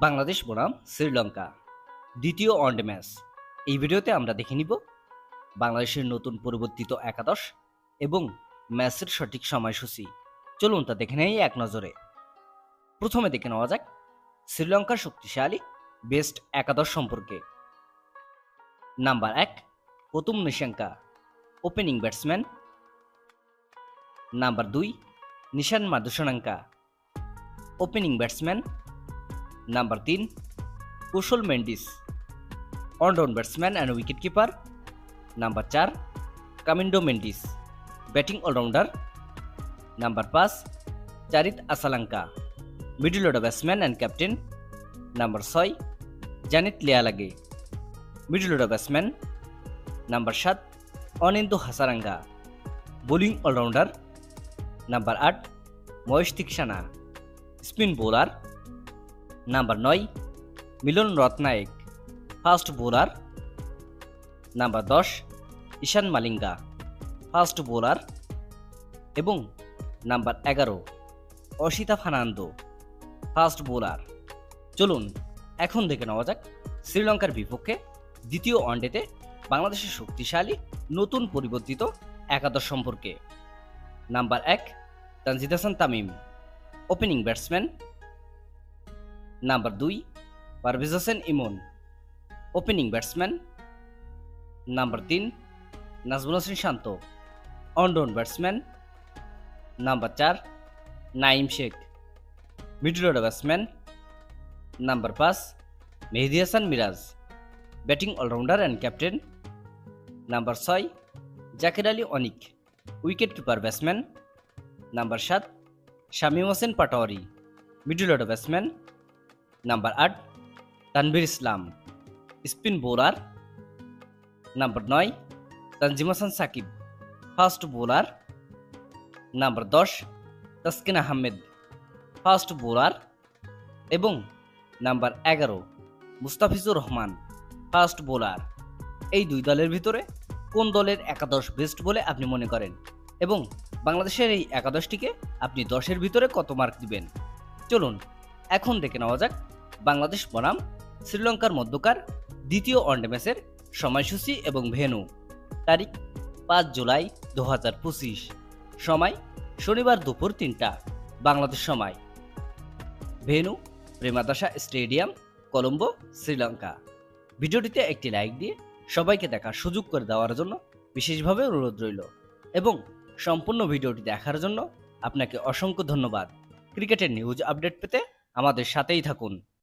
বাংলাদেশ বনাম শ্রীলঙ্কা দ্বিতীয় one day match. এই ভিডিওতে আমরা দেখে নিব বাংলাদেশের নতুন পরিবর্তিত একাদশ এবং ম্যাচের সঠিক সময়সূচি। চলুন তা দেখে নেই এক নজরে। প্রথমে দেখে নেওয়া যাক শ্রীলঙ্কার শক্তিশালী বেস্ট একাদশ সম্পর্কে। Number 1 Pathum Nissanka, opening batsman. Number 2 Nishan Madushanka, opening batsman. Number 3 Kusal Mendis, allround batsman and wicket keeper. Number 4 Kamindu Mendis, batting allrounder. Number 5 Charith Asalanka, middle order batsman and captain. Number 6 Janith लियालागे, middle order batsman. Number 7 Wanindu Hasaranga, bowling allrounder. Number 8 Maheesh Theekshana, spin bowler. Number 9 Milan Rathnayake, fast bowler. Number 10 Eshan Malinga, fast bowler. एवं number 11 Ashita फार्नांडो, fast bowler. चलुन এখন দেখে নেওয়া যাক শ্রীলঙ্কার বিপক্ষে দ্বিতীয় ওয়ানডেতে বাংলাদেশের শক্তিশালী নতুন পরিবর্তিত একাদশ সম্পর্কে। Number 1 Tanzid Hasan Tamim, opening batsman. Number 2 Parvez Hossain Emon, opening batsman. Number 3 Najmul Hasan Shanto, allround batsman. Number 4 Naim Sheikh, middle order batsman. Number 5 Mehidy Hasan Miraz, batting allrounder and captain. Number 6 Jaker Ali Anik, wicket keeper batsman. Number 7 Shamim Hossain Patwari, middle order batsman. Number 8 Tanvir Islam, spin bowler. Number 9 Tanzim Hasan Sakib, fast bowler. Number 10 Taskin Ahmed, fast bowler. एवं number 11 Mustafizur Rahman, fast bowler. এই দুই দলের ভিতরে কোন দলের একাদশ best বলে আপনি মনে করেন এবং বাংলাদেশের এই একাদশটিকে আপনি 10-এর ভিতরে কত মার্ক দিবেন? চলুন এখন দেখে নেওয়া যাক বাংলাদেশ বনাম শ্রীলঙ্কার মধ্যকার দ্বিতীয় ওয়ানডে ম্যাচের সময়সূচি এবং ভেন্যু। তারিখ 5 জুলাই 2025, সময় শনিবার দুপুর 3টা বাংলাদেশ সময়। Venue Premadasa stadium, Colombo, Sri Lanka. ভিডিওটিতে একটি লাইক দিয়ে সবাইকে দেখার সুযোগ করে দেওয়ার জন্য বিশেষভাবে অনুরোধ রইল এবং সম্পূর্ণ ভিডিওটি দেখার জন্য আপনাকে অসংখ্য ধন্যবাদ। ক্রিকেটের নিউজ আপডেট পেতে আমাদের সাথেই থাকুন।